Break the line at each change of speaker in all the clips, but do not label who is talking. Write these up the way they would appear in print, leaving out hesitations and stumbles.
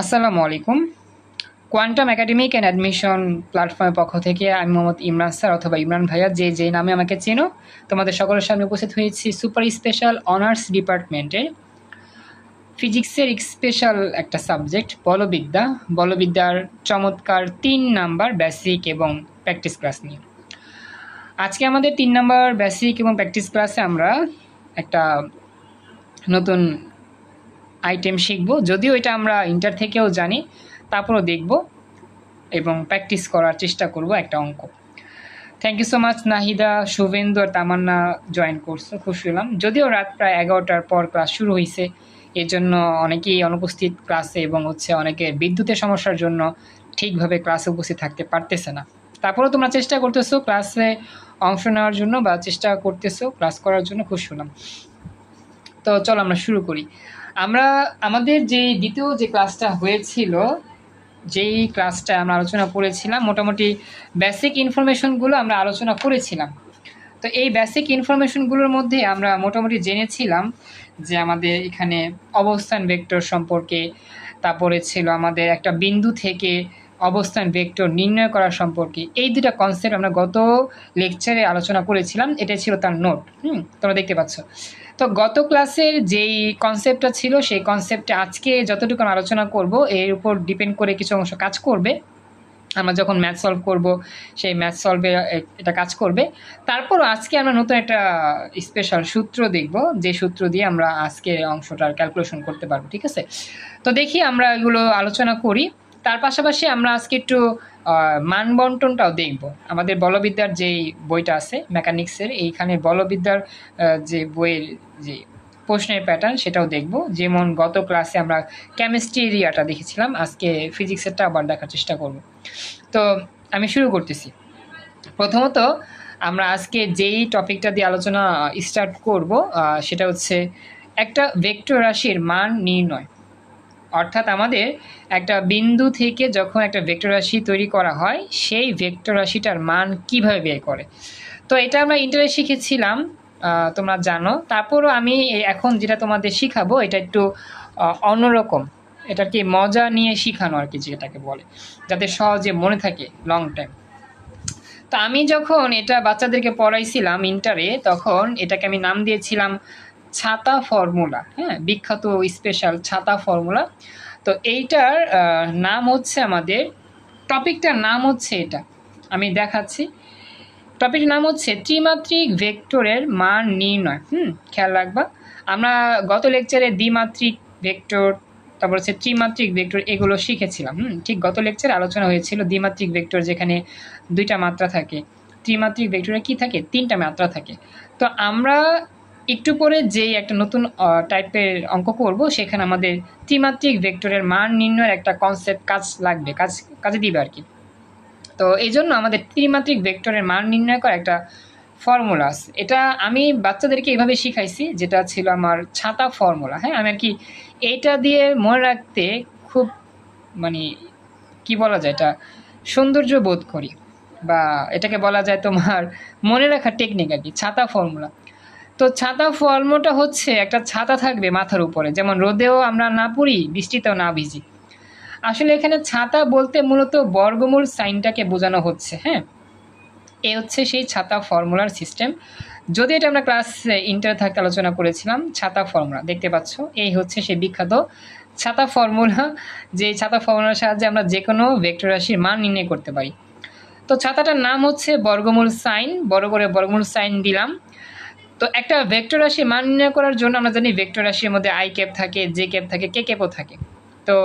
আসসালামু আলাইকুম। Quantum academic and admission প্ল্যাটফর্মের পক্ষ থেকে আমি মোহাম্মদ ইমরান স্যার অথবা ইমরান ভাইয়া যে নামে আমাকে চেনো, তোমাদের সকলের সামনে উপস্থিত হয়েছি সুপার স্পেশাল অনার্স ডিপার্টমেন্টের ফিজিক্সের স্পেশাল একটা সাবজেক্ট বলবিদ্যার চমৎকার 3 নাম্বার বেসিক এবং প্র্যাকটিস ক্লাস নিয়ে। আজকে আমাদের 3 নাম্বার বেসিক এবং প্র্যাকটিস ক্লাসে আমরা একটা নতুন আইটেম শিখব, যদিও এটা আমরা ইন্টার থেকেও জানি, তারপরও দেখব এবং প্র্যাকটিস করার চেষ্টা করব একটা অঙ্ক। Thank you so much Nahida, Subhendu আর তামান্না জয়েন করছো, খুশি হলাম। যদিও রাত প্রায় 11টার পর ক্লাস শুরু হয়েছে, এর জন্য অনেকেই অনুপস্থিত ক্লাসে এবং অনেকে বিদ্যুতের সমস্যার জন্য ঠিকভাবে ক্লাসে উপস্থিত থাকতে পারতেছে না। তারপরেও তোমরা চেষ্টা করতেছো ক্লাসে অংশ নেওয়ার জন্য বা চেষ্টা করতেছো ক্লাস করার জন্য, খুশি হলাম। তো চলো আমরা শুরু করি। আমরা আমাদের দ্বিতীয় ক্লাসটা হয়েছিল, যেই ক্লাসটা আমরা আলোচনা করেছিলাম, মোটামুটি বেসিক ইনফরমেশনগুলো আমরা আলোচনা করেছিলাম। তো এই বেসিক ইনফরমেশনগুলোর মধ্যে আমরা মোটামুটি জেনেছিলাম যে আমাদের এখানে অবস্থান ভেক্টর সম্পর্কে, তারপরে ছিল আমাদের একটা বিন্দু থেকে অবস্থান ভেক্টর নির্ণয় করা সম্পর্কে। এই দুটা কনসেপ্ট আমরা গত লেকচারে আলোচনা করেছিলাম, এটা ছিল তার নোট। তোমরা দেখতে পাচ্ছ। তো গত ক্লাসের যেই কনসেপ্টটা ছিল সেই কনসেপ্টে আজকে যতটুকু আলোচনা করব এর উপর ডিপেন্ড করে কিছু অংশ কাজ করবে। আমরা যখন ম্যাথ সলভ করব সেই ম্যাথ সলভে এটা কাজ করবে। তারপরও আজকে আমরা নতুন একটা স্পেশাল সূত্র দেখব, যে সূত্র দিয়ে আমরা আজকের অংশটার ক্যালকুলেশন করতে পারবো। ঠিক আছে, তো দেখি আমরা এগুলো আলোচনা করি। তার পাশাপাশি আমরা আজকে একটু মান বন্টনটাও দেখব। আমাদের বলবিদ্যার যেই বইটা আছে মেকানিক্সের, এইখানে বলবিদ্যার যে বইয়ের যে প্রশ্নের প্যাটার্ন সেটাও দেখব। যেমন গত ক্লাসে আমরা কেমিস্ট্রি এরিয়াটা দেখেছিলাম, আজকে ফিজিক্সেরটা আবার দেখার চেষ্টা করব। তো আমি শুরু করতেছি। প্রথমত আমরা আজকে যেই টপিকটা দিয়ে আলোচনা স্টার্ট করব সেটা হচ্ছে একটা ভেক্টর রাশির মান নির্ণয়। অর্থাৎ আমাদের একটা বিন্দু থেকে যখন একটা ভেক্টর রাশি তৈরি করা হয়, সেই ভেক্টর রাশিটার মান কিভাবে বের করে। তো এটা আমরা ইন্টারে শিখেছিলাম, তোমরা জানো। তারপরও আমি এখন যেটা তোমাদের শিখাবো এটা একটু অন্যরকম, এটা কি মজা নিয়ে শিখানো আর কি, যেটাকে বলে, যাতে সহজে মনে থাকে লং টাইম। তো আমি যখন এটা বাচ্চাদেরকে পড়াইছিলাম ইন্টারে, তখন এটাকে আমি নাম দিয়েছিলাম ছাতা ফর্মুলা। হ্যাঁ, বিখ্যাত স্পেশাল ছাতা ফর্মুলা। তো এইটার নাম হচ্ছে, আমাদের টপিকটার নাম হচ্ছে এটা, আমি দেখাচ্ছি। টপিকটার নাম হচ্ছে ত্রিমাত্রিক ভেক্টরের মান নির্ণয়। খেয়াল রাখবা, আমরা গত লেকচারে দ্বিমাত্রিক ভেক্টর, তারপর হচ্ছে ত্রিমাত্রিক ভেক্টর, এগুলো শিখেছিলাম। ঠিক গত লেকচারে আলোচনা হয়েছিল দ্বিমাত্রিক ভেক্টর যেখানে 2টা মাত্রা থাকে, ত্রিমাত্রিক ভেক্টরে কি থাকে, 3টা মাত্রা থাকে। তো আমরা একটু পরে যেই একটা নতুন টাইপের অঙ্ক করব, সেখানে আমাদের ত্রিমাত্রিক ভেক্টরের মান নির্ণয়ের একটা কনসেপ্ট কাজে দিবে আর কি। তো এই জন্য আমাদের ত্রিমাত্রিক ভেক্টরের মান নির্ণয় করা একটা ফর্মুলা আছে। এটা আমি বাচ্চাদেরকে এইভাবে শিখাইছি, যেটা ছিল আমার ছাতা ফর্মুলা। হ্যাঁ, আমি আর কি এইটা দিয়ে মনে রাখতে খুব কি বলা যায়, এটা সৌন্দর্য বোধ করি, বা এটাকে বলা যায় তোমার মনে রাখার টেকনিক আর কি, ছাতা ফর্মুলা। তো ছাতা ফর্মুলাটা হচ্ছে একটা ছাতা থাকবে মাথার উপরে, যেমন রোদেও আমরা না পড়ি, বৃষ্টিতেও না ভিজি। আসলে এখানে ছাতা বলতে মূলত বর্গমূল সাইনটাকে বোঝানো হচ্ছে। হ্যাঁ, এ হচ্ছে সেই ছাতা ফর্মুলার সিস্টেম। যদি এটা আমরা ক্লাস ইন্টার থাকতে আলোচনা করেছিলাম, ছাতা ফর্মুলা দেখতে পাচ্ছ, এই হচ্ছে সেই বিখ্যাত ছাতা ফর্মুলা, যে ছাতা ফর্মুলার সাহায্যে আমরা যে কোনো ভেক্টর রাশির মান নির্ণয় করতে পারি। তো ছাতাটার নাম হচ্ছে বর্গমূল সাইন, বড় করে বর্গমূল সাইন দিলাম। তো একটা ভেক্টর রাশির মান নির্ণয় করার জন্য আমরা জানি ভেক্টর রাশির মধ্যে আই ক্যাপ থাকে, জে ক্যাপ থাকে, কে ক্যাপও থাকে। তো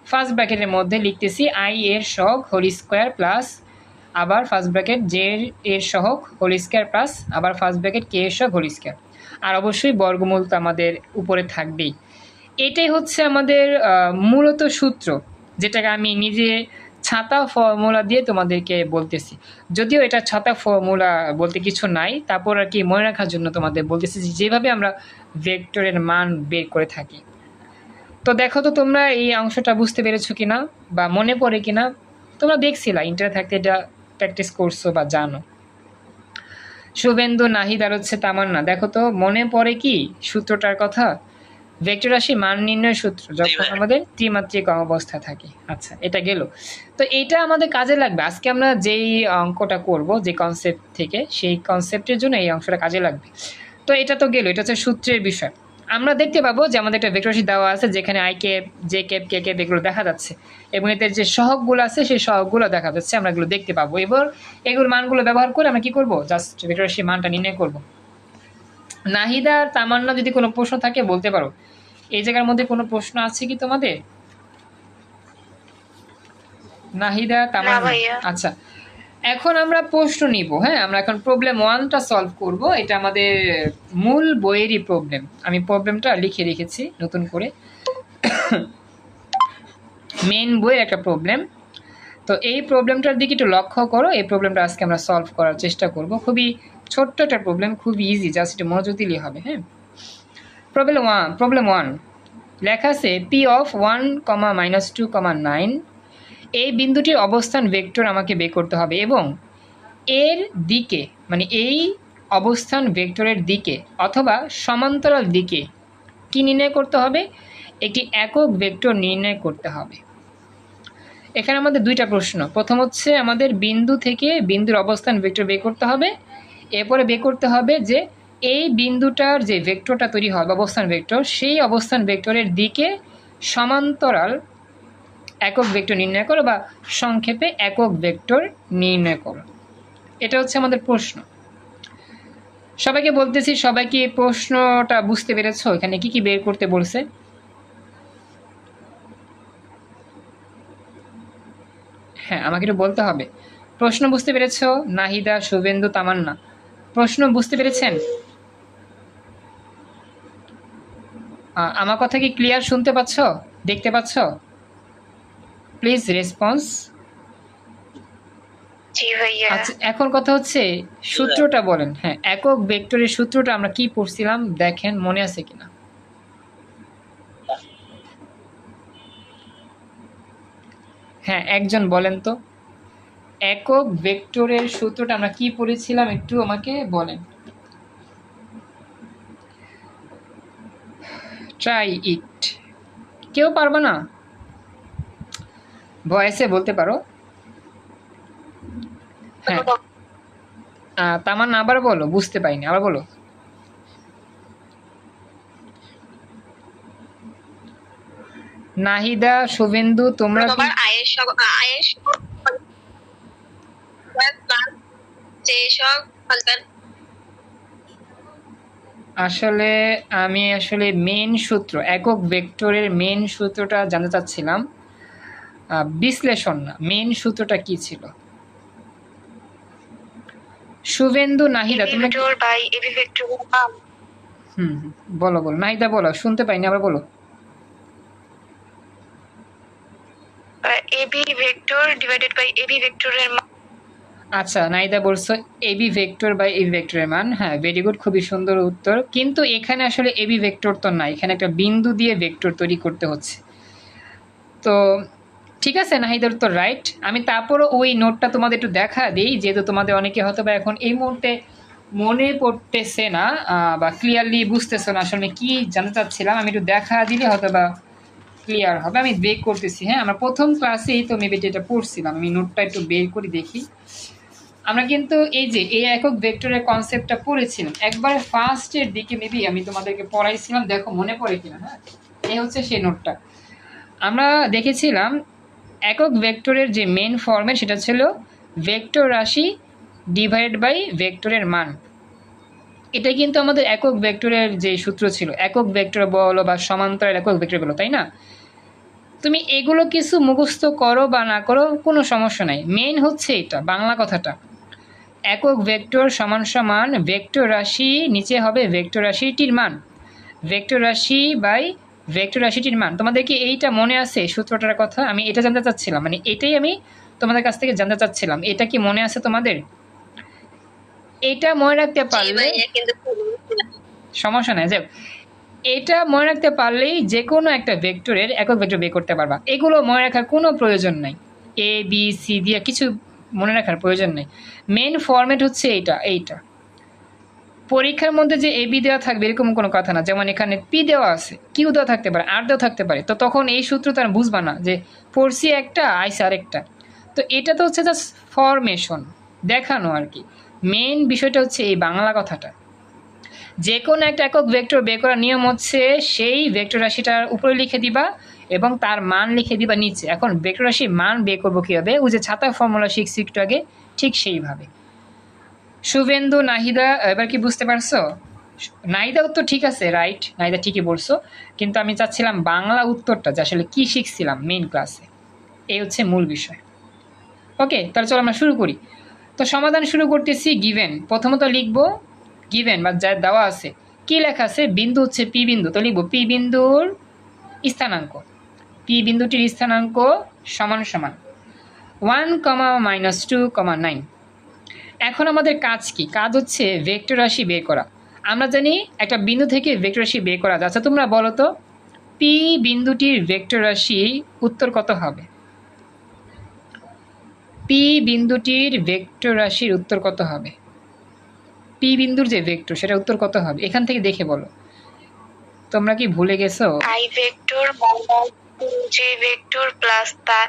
ফার্স্ট ব্র্যাকেটের মধ্যে লিখতেছি আই এর সহগ হোল স্কোয়ার প্লাস, আবার ফার্স্ট ব্র্যাকেট জে এর সহগ হোল স্কোয়ার প্লাস, আবার ফার্স্ট ব্র্যাকেট কে এর সহগ হোল স্কোয়ার, আর অবশ্যই বর্গমূল তো আমাদের উপরে থাকবেই। এটাই হচ্ছে আমাদের মূলত সূত্র, যেটাকে আমি নিজে ছাতা ফর্মুলা দিয়ে তোমাদেরকে বলতেছি। যদিও এটা ছাতা ফর্মুলা বলতে কিছু নাই, তারপর আর কি মনে রাখার জন্য তোমাদের বলতেছি যেভাবে আমরা ভেক্টরের মান বের করে থাকি। তো দেখো তো তোমরা এই অংশটা বুঝতে পেরেছো কিনা বা মনে পড়ে কিনা। তোমরা দেখছিলা ইন্টারে থাকতে এটা প্র্যাকটিস করছো বা জানো। শুভেন্দু, নাহিদ আর হচ্ছে তামান্না, দেখো তো মনে পড়ে কি সূত্রটার কথা। ভেক্টর রাশি মান নির্ণয় সূত্র যখন আমাদের ত্রিমাত্রিক অবস্থা থাকে। আচ্ছা, এটা গেল। তো এটা আমাদের কাজে লাগবে। আজকে আমরা যেই অঙ্কটা করব, যে কনসেপ্ট থেকে, সেই কনসেপ্টের জন্য এই অংশটা কাজে লাগবে। তো এটা তো গেল, এটা হচ্ছে সূত্রের বিষয়। আমরা দেখতে পাবো যে আমাদের একটা ভেক্টর রাশি দেওয়া আছে, যেখানে I cap, J cap, K cap এগুলো দেখা যাচ্ছে, এবং এদের যে সহগগুলো আছে সেই সহগগুলো দেখা যাচ্ছে, আমরা এগুলো দেখতে পাবো। এবার এগুলো মানগুলো ব্যবহার করে আমরা কি করব, জাস্ট ভেক্টর রাশির মানটা নির্ণয় করব। নাহিদা আর তামান্না যদি কোনো প্রশ্ন থাকে বলতে পারো। এই জায়গার মধ্যে কোনো প্রশ্ন আছে কি তোমাদের? নাহিদা, তামান্না? আচ্ছা, এখন আমরা প্রশ্ন নিব। হ্যাঁ, আমরা এখন প্রবলেম 1টা সলভ করব। এটা আমাদের মূল বইয়েরই প্রবলেম। আমি প্রবলেমটা লিখে রেখেছি নতুন করে, মেন বইয়ের একটা প্রবলেম। তো এই প্রবলেমটার দিকে একটু লক্ষ্য করো। এই প্রবলেমটা আজকে আমরা সলভ করার চেষ্টা করব। খুবই ছোট্ট একটা প্রবলেম, খুবই ইজি, জাস্ট একটু মনোযোগ দিলেই হবে। হ্যাঁ, প্রবলেম 1 লেখা আছে পি অফ 1, -2, 9 এই বিন্দুটির অবস্থান ভেক্টর আমাকে বের করতে হবে, এবং এর দিকে, মানে এই অবস্থান ভেক্টরের দিকে অথবা সমান্তরাল দিকে কি নির্ণয় করতে হবে, একটি একক ভেক্টর নির্ণয় করতে হবে। এখানে আমাদের দুইটা প্রশ্ন। প্রথম হচ্ছে আমাদের বিন্দু থেকে বিন্দুর অবস্থান ভেক্টর বের করতে হবে, এরপরে বের করতে হবে যে এই বিন্দুটার যে ভেক্টরটা তৈরি হবে, অবস্থান ভেক্টর, সেই অবস্থান ভেক্টরের দিকে সমান্তরাল একক ভেক্টর নির্ণয় করো, বা সংক্ষেপে একক ভেক্টর নির্ণয় করো। এটা হচ্ছে আমাদের প্রশ্ন। সবাইকে বলতেছি, সবাই কি প্রশ্নটা বুঝতে পেরেছো? এখানে কি কি বের করতে বলছে? হ্যাঁ, আমাকে একটু বলতে হবে। প্রশ্ন বুঝতে পেরেছো? নাহিদা, শুভেন্দু, তামান্না, প্রশ্ন বুঝতে পেরেছেন? আমার কথা কি ক্লিয়ার শুনতে পাচ্ছ, দেখতে পাচ্ছ? Please response. আচ্ছা, এখন কথা হচ্ছে সূত্রটা বলেন। হ্যাঁ, একক ভেক্টরের সূত্রটা আমরা কি পড়ছিলাম দেখেন, মনে আছে কিনা? হ্যাঁ, একজন বলেন তো, একক ভেক্টরের সূত্রটা আমরা কি পড়েছিলাম, একটু আমাকে বলেন। Try it. কেউ পারবে না? ভয়েসে বলতে পারো। হ্যাঁ, তামান্না আবার বলো, বুঝতে পাইনি, আবার বলো। নাহিদা, শুভেন্দু, তোমরা কি আসলে আমি মেন সূত্র, একক ভেক্টরের মেন সূত্রটা জানতে চাচ্ছিলাম, বিশ্লেষণ না, মেন সূত্রটা কি ছিল? শুভেন্দু, নাহিদা, তোমরা বলো বলো, নাহিদা বলো, শুনতে পাইনি, আবার বলো। AB vector divided by AB ভেক্টরের মান। আচ্ছা, নাহিদা বলছো এবি ভেক্টর বাই এবি ভেক্টরের মান। হ্যাঁ, ভেরি গুড, খুবই সুন্দর উত্তর। কিন্তু এখানে আসলে এবি ভেক্টর তো না, এখানে একটা বিন্দু দিয়ে ভেক্টর তৈরি করতে হচ্ছে। তো ঠিক আছে, নাহিদার উত্তর রাইট। আমি তারপরও ওই নোটটা তোমাদের একটু দেখা দিই, যেহেতু তোমাদের অনেকে হয়তো বা এখন এই মুহূর্তে মনে পড়তেছে না, বা ক্লিয়ারলি বুঝতেছো না আসলে কি জানতে চাচ্ছিলাম। আমি একটু দেখা দিলে হয়তো বা ক্লিয়ার হবে। আমি বের করতেছি। হ্যাঁ, আমরা প্রথম ক্লাসেই তো মেবি যেটা পড়ছিলাম, আমি নোটটা একটু বের করে দেখি। আমরা কিন্তু এই যে এই একক ভেক্টরের কনসেপ্টটা পড়েছিলাম একবার ফার্স্টের দিকে, মেবি আমি তোমাদেরকে পড়াইছিলাম, দেখো মনে পড়ে কিনা। হ্যাঁ, এই হচ্ছে সেই নোটটা। আমরা দেখেছিলাম একক ভেক্টরের যে মেন ফর্মেট, সেটা ছিল ভেক্টর রাশি ডিভাইডেড বাই ভেক্টরের মান। এটা কিন্তু আমাদের একক ভেক্টরের যে সূত্র ছিল, একক ভেক্টর বলো বা সমান্তরাল একক ভেক্টর বলো, তাই না? তুমি এগুলো কিছু মুখস্থ করো বা না করো, কোনো সমস্যা নাই। মেন হচ্ছে এটা, বাংলা কথাটা, একক ভেক্টর সমান সমান ভেক্টর রাশি, নিচে হবে ভেক্টর রাশিটির মান, ভেক্টর রাশি বাই ভেক্টর রাশিটির মান। তোমাদের কি এইটা মনে আছে সূত্রটার কথা? আমি এটা জানতে চাচ্ছিলাম, মানে এটাই আমি তোমাদের কাছ থেকে জানতে চাচ্ছিলাম, এটা কি মনে আছে তোমাদের? এটা মনে রাখতে পারলে সমস্যা নাই, যাও, এটা মনে রাখতে পারলেই যে কোনো একটা ভেক্টরের একক ভেক্টর বের করতে পারবা। এগুলো মনে রাখার কোনো প্রয়োজন নাই, এ বি সি দিয়ে কিছু মনে রাখার প্রয়োজন নেই। মেন ফরম্যাট হচ্ছে এইটা। পরীক্ষার মধ্যে যে এ বি দেওয়া থাকবে এরকম কোনো কথা না, যেমন এখানে পি দেওয়া আছে, কিউ দেওয়া থাকতে পারে, আর দেওয়া থাকতে পারে, তো তখন এই সূত্র তো আর বুঝবা না যে পড়ছি একটা আইসে আরেকটা। তো এটা তো হচ্ছে জাস্ট ফরমেশন, দেখানো আর কি। মেইন বিষয়টা হচ্ছে এই বাংলা কথাটা, যে কোনো একটা একক ভেক্টর বের করার নিয়ম হচ্ছে সেই ভেক্টর রাশিটার উপরে লিখে দিবা এবং তার মান লিখে দিবা নিচে। এখন ভেক্টর রাশির মান বের করবো কীভাবে, ওই যে ছাতার ফর্মুলা শিখছি একটু আগে, ঠিক সেইভাবে। শুভেন্দু, নাহিদা, এবার কি বুঝতে পারছো? নাহিদা উত্তর ঠিক আছে, রাইট, নাহিদা ঠিকই বলছো, কিন্তু আমি চাচ্ছিলাম বাংলা উত্তরটা যে আসলে কী শিখছিলাম মেইন ক্লাসে, এই হচ্ছে মূল বিষয়। ওকে, তাহলে চলো আমরা শুরু করি। তো সমাধান শুরু করতেছি। গিভেন, প্রথমত লিখবো গিভেন বা যা দেওয়া আছে, কি লেখা আছে, বিন্দু হচ্ছে পি বিন্দু, তো লিখবো পি বিন্দুর স্থানাঙ্ক, পি বিন্দুটির স্থানাঙ্ক সমান সমান 1, -2, 9। এখন আমাদের কাজ কি? কাজ হচ্ছে ভেক্টর রাশি বের করা। আমরা জানি একটা বিন্দু থেকে ভেক্টর রাশি বের করা যাচ্ছে। তোমরা বলো তো পি বিন্দুটির ভেক্টর রাশি উত্তর কত হবে? পি বিন্দুটির ভেক্টর রাশির উত্তর কত হবে? পি বিন্দুর যে ভেক্টর সেটা উত্তর কত হবে? এখান থেকে দেখে বলো। তোমরা কি ভুলে গেছো?
I vector minus J vector plus তার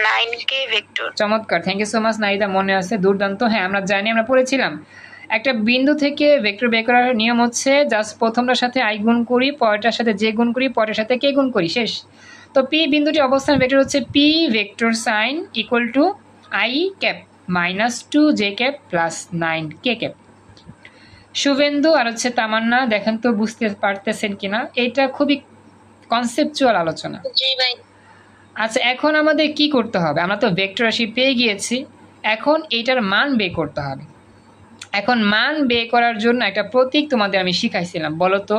9k ভেক্টর।
চমৎকার, thank you so much Naida, মনে আছে, দুর্দান্ত। হ্যাঁ, আমরা জানি, আমরা পড়েছিলাম একটা বিন্দু থেকে ভেক্টর বের করার নিয়ম হচ্ছে জাস্ট প্রথমটার সাথে আই গুণ করি, পরেরটার সাথে জে গুণ করি, পরের সাথে কে গুণ করি, শেষ। তো পি বিন্দুটির অবস্থান ভেক্টর হচ্ছে পি ভেক্টর সাইন equal to I cap -2 J cap plus 9 K cap. Shubhendu আর হচ্ছে তামান্না, দেখেন তো বুঝতে পারতেছেন কিনা, এটা খুবই কনসেপচুয়াল আলোচনা।
জি ভাই।
আচ্ছা, এখন আমাদের কি করতে হবে? আমরা তো ভেক্টর রাশি পেয়ে গিয়েছি, এখন এইটার মান বের করতে হবে। এখন মান বের করার জন্য একটা প্রতীক তোমাদের আমি শিখাইছিলাম, বলো তো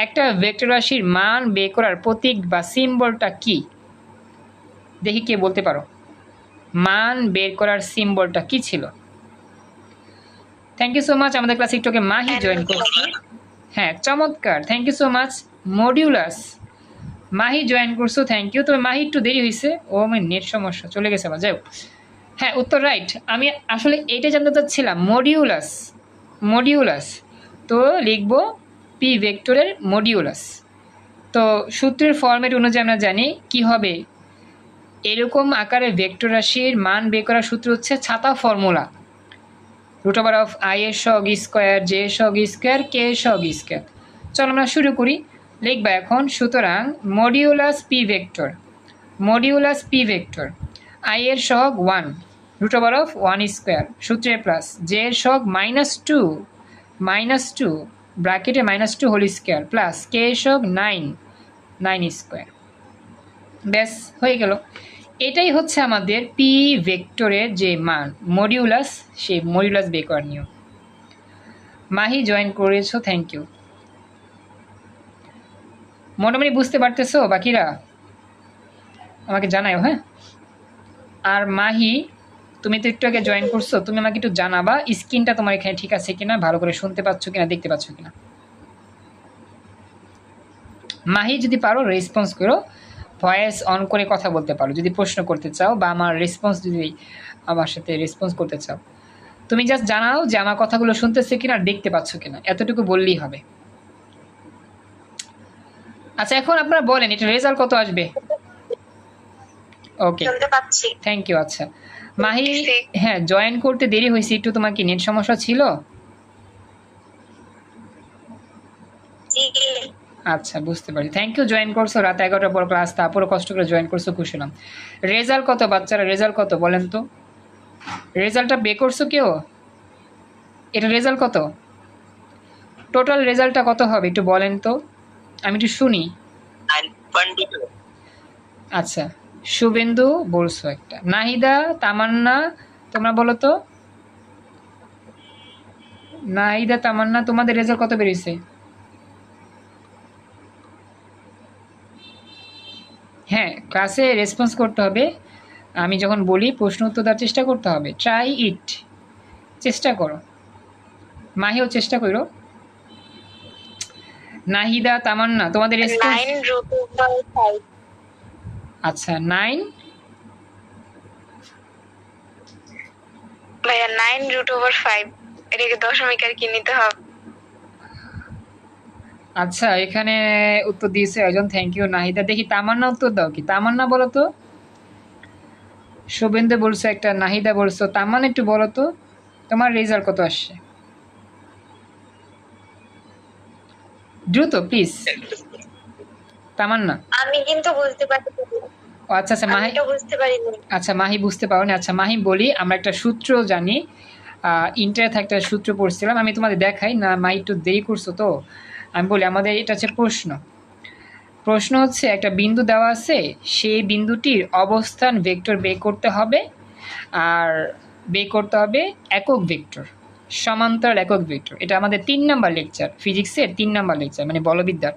একটা ভেক্টর রাশির মান বের করার প্রতীক বা সিম্বলটা কি? দেখি কে বলতে পারো, মান বের করার সিম্বলটা কি ছিল? থ্যাংক ইউ সো মাচ, আমাদের ক্লাসে একটু মাহি জয়েন করছে। হ্যাঁ, চমৎকার, thank you so much. Modulus, Mahi join করছো, থ্যাংক ইউ। তবে মাহি একটু দেরি হয়েছে, ও আমার নেট সমস্যা, চলে গেছে আবার, যাই হোক। হ্যাঁ, উত্তর রাইট। আমি আসলে এইটা জানতে চাচ্ছিলাম, মডিউলাস, মডিউলাস। তো লিখব পি ভেক্টরের মডিউলাস। তো সূত্রের ফরম্যাট অনুযায়ী আমরা জানি কি হবে, এরকম আকারে ভেক্টর রাশির মান বের করার সূত্র হচ্ছে ছাতা ফর্মুলা, √i এর সহগ স্কোয়ার, জে এর সহগ স্কোয়ার, কে এর সহগ স্কোয়ার। চলো আমরা শুরু করি, লিখবা এখন। সুতরাং modulus P vector, modulus P vector, I এর সহগ 1, √1 স্কোয়ার, সূত্রে প্লাস, জে এর সহগ -2 ব্র্যাকেটে -2 হোল স্কোয়ার, প্লাস কে এর সহগ 9 স্কোয়ার। ব্যাস, হয়ে গেল। এটাই হচ্ছে আমাদের পি ভেক্টরের যে মান মডিউলাস, সেই মডিউলাস বের করার নিয়ম। মাহি জয়েন করেছো, থ্যাংক ইউ। মোটামুটি বুঝতে পারতেছো? বাকিরা আমাকে জানাও, হ্যাঁ। আর মাহি, তুমি তো একটু আগে জয়েন করছো, তুমি আমাকে একটু জানাবা স্ক্রিনটা তোমার এখানে ঠিক আছে কিনা, ভালো করে শুনতে পাচ্ছ কিনা, দেখতে পাচ্ছ কিনা। মাহি যদি পারো রেসপন্স করো, ভয়েস অন করে কথা বলতে পারো যদি প্রশ্ন করতে চাও, বা আমার রেসপন্স যদি আমার সাথে রেসপন্স করতে চাও। তুমি জাস্ট জানাও যে আমার কথাগুলো শুনতেছে কিনা, দেখতে পাচ্ছ কিনা, এতটুকু বললেই হবে। আচ্ছা, এখন আপনারা বলেন এটা রেজাল্ট কত আসবে? ওকে, থ্যাংক ইউ। আচ্ছা মাহি, হ্যাঁ জয়েন করতে দেরি হয়েছে একটু, তোমার কি নেট সমস্যা ছিল? আচ্ছা, বুঝতে পারছি, থ্যাংক ইউ। জয়েন করছো রাত 11টার পর ক্লাস, তারপরে কষ্ট করে জয়েন করছো, খুশি হলাম। রেজাল্ট কত বাচ্চারা, রেজাল্ট কত বলেন তো? রেজাল্টটা বের করছো কেউ? এটা রেজাল্ট কত? টোটাল রেজাল্টটা কত হবে একটু বলেন তো, আমি একটু শুনি। আচ্ছা, শুভেন্দু বলছো একটা, নাহিদা, তামান্না, তোমরা বলো তো। নাহিদা, তামান্না, তোমাদের রেজাল্ট কত বেরিয়েছে? হ্যাঁ, ক্লাসে রেসপন্স করতে হবে, আমি যখন বলি প্রশ্ন উত্তর দেওয়ার চেষ্টা করতে হবে, ট্রাই ইট, চেষ্টা করো। মাহিও চেষ্টা করো। নাহিদা, তামান্না, তোমাদের রেসপন্স? আচ্ছা, 9
ভাইয়া 9 √5, এটাকে দশমিক আর কি নিতে হবে?
আচ্ছা, এখানে উত্তর দিয়েছে একজন, থ্যাংক ইউ নাহিদা। দেখি তামান্না উত্তর দাও, কি তামান্না বলো তো। শুভেন্দু বলছো একটা, নাহিদা বলছো, তামান্না একটু বলো তো তোমার রেজাল্ট কত আসছে, দ্রুত প্লিজ। তামান্না।
আমি কিন্তু বুঝতে পারি,
ও আচ্ছা আচ্ছা,
আমি
মাহি।
তো বুঝতে পারিনি।
আচ্ছা, মাহি বুঝতে পারো না। আচ্ছা মাহি বলি, আমরা একটা সূত্র জানি, ইন্টারে একটা সূত্র পড়ছিলাম, আমি তোমাদের দেখাই না, মাহি একটু দেরি করছো তো, আমি বলি আমাদের এটা হচ্ছে প্রশ্ন। প্রশ্ন হচ্ছে একটা বিন্দু দেওয়া আছে, সেই বিন্দুটির অবস্থান ভেক্টর বের করতে হবে, আর বের করতে হবে একক ভেক্টর, সমান্তরাল একক ভেক্টর। এটা আমাদের 3 নাম্বার লেকচার, ফিজিক্সের 3 নাম্বার লেকচার, মানে বলবিদ্যার।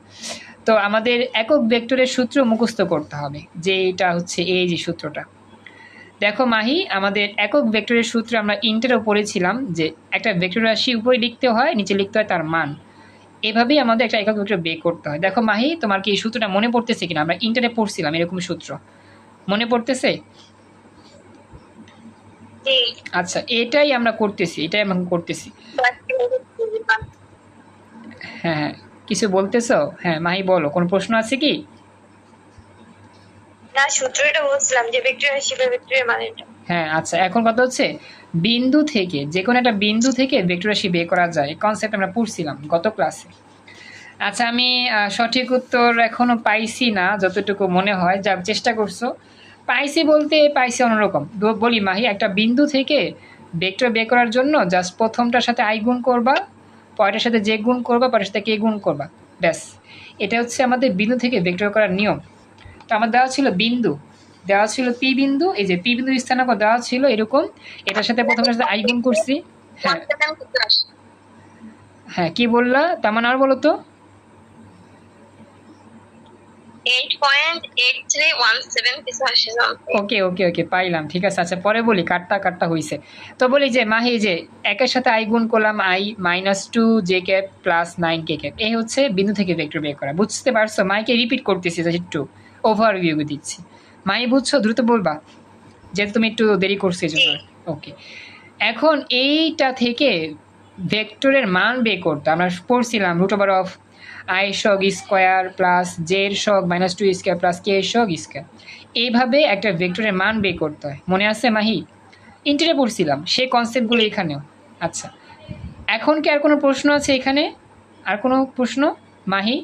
তো আমাদের একক ভেক্টরের সূত্র মুখস্থ করতে হবে, যে এটা হচ্ছে এই যে সূত্রটা। দেখো মাহি, আমাদের একক ভেক্টরের সূত্র আমরা ইন্টারেও পড়েছিলাম, যে একটা ভেক্টর রাশি উপরে লিখতে হয়, নিচে লিখতে হয় তার মান। এভাবেই আমাদের একটা একক ভেক্টর বের করতে হয়। দেখো মাহি, তোমার কি এই সূত্রটা মনে পড়তেছে কিনা? আমরা ইন্টারে পড়ছিলাম এরকম সূত্র, মনে পড়তেছে?
জি।
আচ্ছা, এটাই আমরা করতেছি, এটাই আমরা করতেছি। হ্যাঁ হ্যাঁ, কিছু বলতেছো? হ্যাঁ মাহি বলো, কোনো প্রশ্ন আছে কি?
না, সূত্রটা বলছিলাম যে ভেক্টর রাশি বা ভেক্টরের মানেটা।
হ্যাঁ আচ্ছা, এখন কথা হচ্ছে বিন্দু থেকে, যে কোনো একটা বিন্দু থেকে ভেক্টর রাশি বের করা যায়, কনসেপ্ট আমরা পড়ছিলাম গত ক্লাসে। আচ্ছা, আমি সঠিক উত্তর এখনো পাইছি না, যতটুকু মনে হয়, যা চেষ্টা করছো। পাইছি বলতে পাইছি অন্যরকম। বলি মাহি, একটা বিন্দু থেকে ভেক্টর বের করার জন্য জাস্ট প্রথমটার সাথে আই গুণ করবা, পরেরটার সাথে যে গুণ করবা, পরের সাথে কে গুণ করবা, ব্যাস। এটা হচ্ছে আমাদের বিন্দু থেকে ভেক্টর করার নিয়ম। তো আমার দেওয়া ছিল বিন্দু, দেওয়া ছিল পি বিন্দু, এই যে পি বিন্দু স্থানাঙ্ক দেওয়া ছিল এরকম, এটার সাথে প্রথমটার সাথে আই গুণ করছি। হ্যাঁ হ্যাঁ, কি বললা তামান, আর বলো তো।
8.8317 কিছু আসে না।
ওকে ওকে ওকে, পাইলাম, ঠিক আছে। আচ্ছা পরে বলি, কাটটা কাটটা হয়েছে। তো বলি যে মাহি, যে একের সাথে আই গুণ করলাম, I -2 J cap plus 9 K cap, এই হচ্ছে বিন্দু থেকে ভেক্টর বের করা। বুঝতে পারছো? মাইকে রিপিট করতেছি, একটু ওভারভিউ দিচ্ছি। মাই বুঝছো? দ্রুত বলবা, যেহেতু তুমি একটু দেরি করছো এই জন্য। ওকে, এখন এইটা থেকে ভেক্টরের মান বের করতে আমরা পড়ছিলাম √অফ আই সগ স্কোয়ার প্লাস জে এর সগ -2 স্কোয়ার প্লাস কে এর সগ স্কোয়ার। এইভাবে একটা ভেক্টরের মান বের করতে হয়, মনে আছে মাহি? ইন্টারে পড়ছিলাম সেই কনসেপ্টগুলো এখানেও। আচ্ছা, এখন কি আর কোনো প্রশ্ন আছে এখানে? আর কোনো প্রশ্ন মাহি?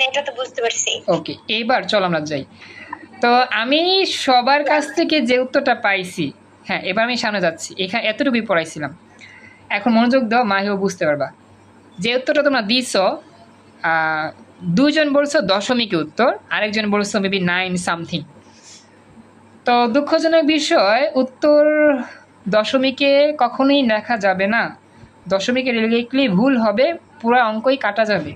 এটা তো বুঝতে পারছি।
ওকে, এইবার চল আমরা যাই। তো আমি সবার কাছ থেকে যে উত্তরটা পাইছি, হ্যাঁ এবার আমি সামনে যাচ্ছি, এখানে এতটুকুই পড়াইছিলাম। এখন মনোযোগ দাও, মাহিও বুঝতে পারবা। যে উত্তরটা তোমরা দিছ, দুজন বলছো দশমিকে উত্তর, আরেকজন বলছো মেবি 9 সামথিং। তো দুঃখজনক বিষয়, উত্তর দশমিকে কখনোই লেখা যাবে না। দশমিকে লিখলে ভুল হবে, পুরো অঙ্কই কাটা যাবে।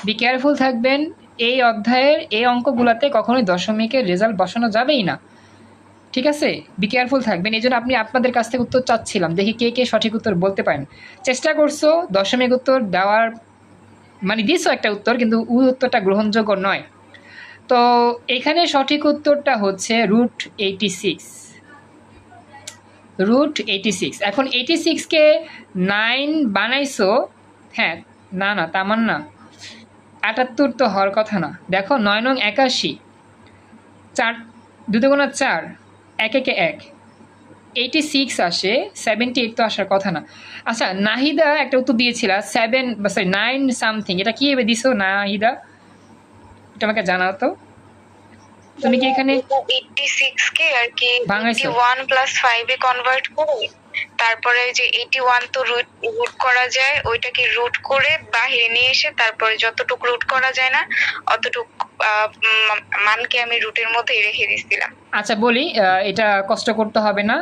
বি কেয়ারফুল থাকবেন, এই অধ্যায়ের এই অঙ্কগুলোতে কখনোই দশমিকের রেজাল্ট বসানো যাবেই না, ঠিক আছে? বি কেয়ারফুল থাকবেন, এই জন্য আপনাদের কাছ থেকে উত্তর চাচ্ছিলাম, দেখি কে কে সঠিক উত্তর বলতে পারেন। চেষ্টা করছো দশমিক উত্তর দেওয়ার, মানে দিছো একটা উত্তর, কিন্তু ওই উত্তরটা গ্রহণযোগ্য নয়। তো এখানে সঠিক উত্তরটা হচ্ছে √86। √86। এখন 86কে 9 বানাইছো, হ্যাঁ, না না তামান্না, 78 তো হওয়ার কথা না। দেখো 9 নং 81, 4 2 গুণা 4, 1 একে 1, 86 আসে, 78 তো আসার কথা না। আচ্ছা নাহিদা একটা উত্তর দিয়েছিল 9 সামথিং, এটা কি ভেবে দিছো নাহিদা? এটা আমাকে জানাও তো, তুমি কি এখানে
86 কে আর কি
ভাঙাইছো?
81 + 5 এ কনভার্ট করে, তারপরে যে 81 তো রুট করা যায়, ওইটাকে রুট করে বাইরে নিয়ে এসে তারপরে যতটুকু রুট করা যায় না অতটুকু মানকে আমি রুটের মধ্যে রেখে দিয়েছিলাম।
আচ্ছা বলি, এটা কষ্ট করতে হবে না,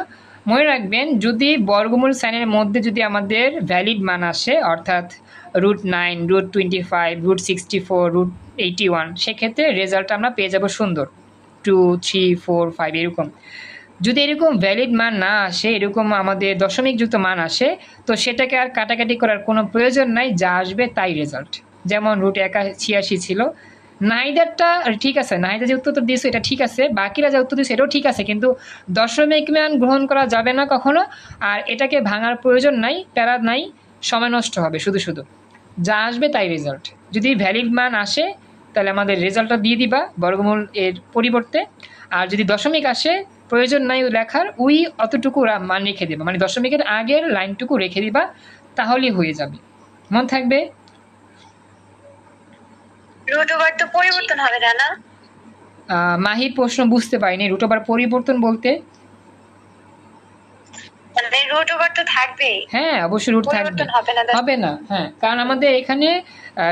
মনে রাখবেন যদি বর্গমূল সাইনের মধ্যে যদি আমাদের ভ্যালিড মান আসে, অর্থাৎ √9, √25, √64, √81, সেক্ষেত্রে রেজাল্টটা আমরা পেয়ে যাব সুন্দর 2, 3, 4, 5 এরকম। যদি এরকম ভ্যালিড মান না আসে, এরকম আমাদের দশমিকযুক্ত মান আসে, তো সেটাকে আর কাটাকাটি করার কোনো প্রয়োজন নাই, যা আসবে তাই রেজাল্ট। যেমন √86 ছিল। নাহিদারটা ঠিক আছে, নাহিদা যে উত্তর দিয়েছে এটা ঠিক আছে, বাকিরা যে উত্তর দিয়েছে এটাও ঠিক আছে, কিন্তু দশমিক মান গ্রহণ করা যাবে না কখনো, আর এটাকে ভাঙার প্রয়োজন নাই, প্যারা নাই, সময় নষ্ট হবে শুধু শুধু। যা আসবে তাই রেজাল্ট। যদি ভ্যালিড মান আসে তাহলে আমাদের রেজাল্টটা দিয়ে দিবা বর্গমূল এর পরিবর্তে, আর যদি দশমিক আসে প্রয়োজন নাই লেখার, ওই অতটুকু মান রেখে দেবা, মানে দশমিকের আগের লাইনটুকু রেখে দিবা, তাহলেই হয়ে যাবে। মন থাকবে?
রুট ওভার তো পরিবর্তন হবে না?
মাহির প্রশ্ন বুঝতে পারিনি, রুট ওভার পরিবর্তন বলতে?
মানে রুট ওভার তো থাকবেই।
হ্যাঁ অবশ্যই রুট থাকবে, হবে না। হ্যাঁ, কারণ আমাদের এখানে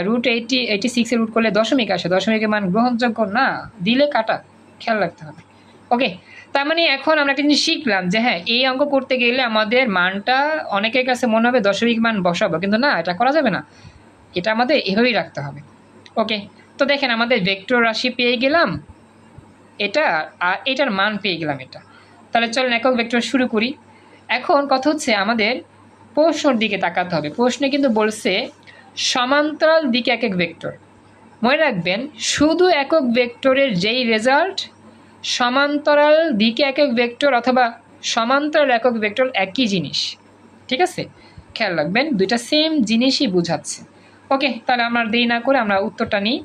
রুট 86 এর রুট করলে দশমিক আসে, দশমিকের মান গ্রহণযোগ্য না, দিলে কাটা, খেয়াল রাখতে হবে। ওকে, তার মানে এখন আমরা একটা জিনিস শিখলাম যে হ্যাঁ, এই অঙ্ক করতে গেলে আমাদের মানটা অনেকের কাছে মনে হবে দশমিক মান বসাবো, কিন্তু না, এটা করা যাবে না, এটা আমাদের এভাবেই রাখতে হবে। ওকে, তো দেখেন আমাদের ভেক্টর রাশি পেয়ে গেলাম এটা, আর এটার মান পেয়ে গেলাম এটা। তাহলে চলেন একক ভেক্টর শুরু করি। এখন কথা হচ্ছে আমাদের প্রশ্নর দিকে তাকাতে হবে। প্রশ্নে কিন্তু বলছে সমান্তরাল দিকে একক ভেক্টর। মনে রাখবেন শুধু একক ভেক্টরের যেই রেজাল্ট, সমান্তরাল দিকে একক ভেক্টর অথবা সমান্তরাল একক ভেক্টর একই জিনিস, ঠিক আছে? খেয়াল রাখবেন দুইটা সেম জিনিসই বোঝাচ্ছে। ওকে, তাহলে আমরা দেরি না করে আমরা উত্তরটা নিই।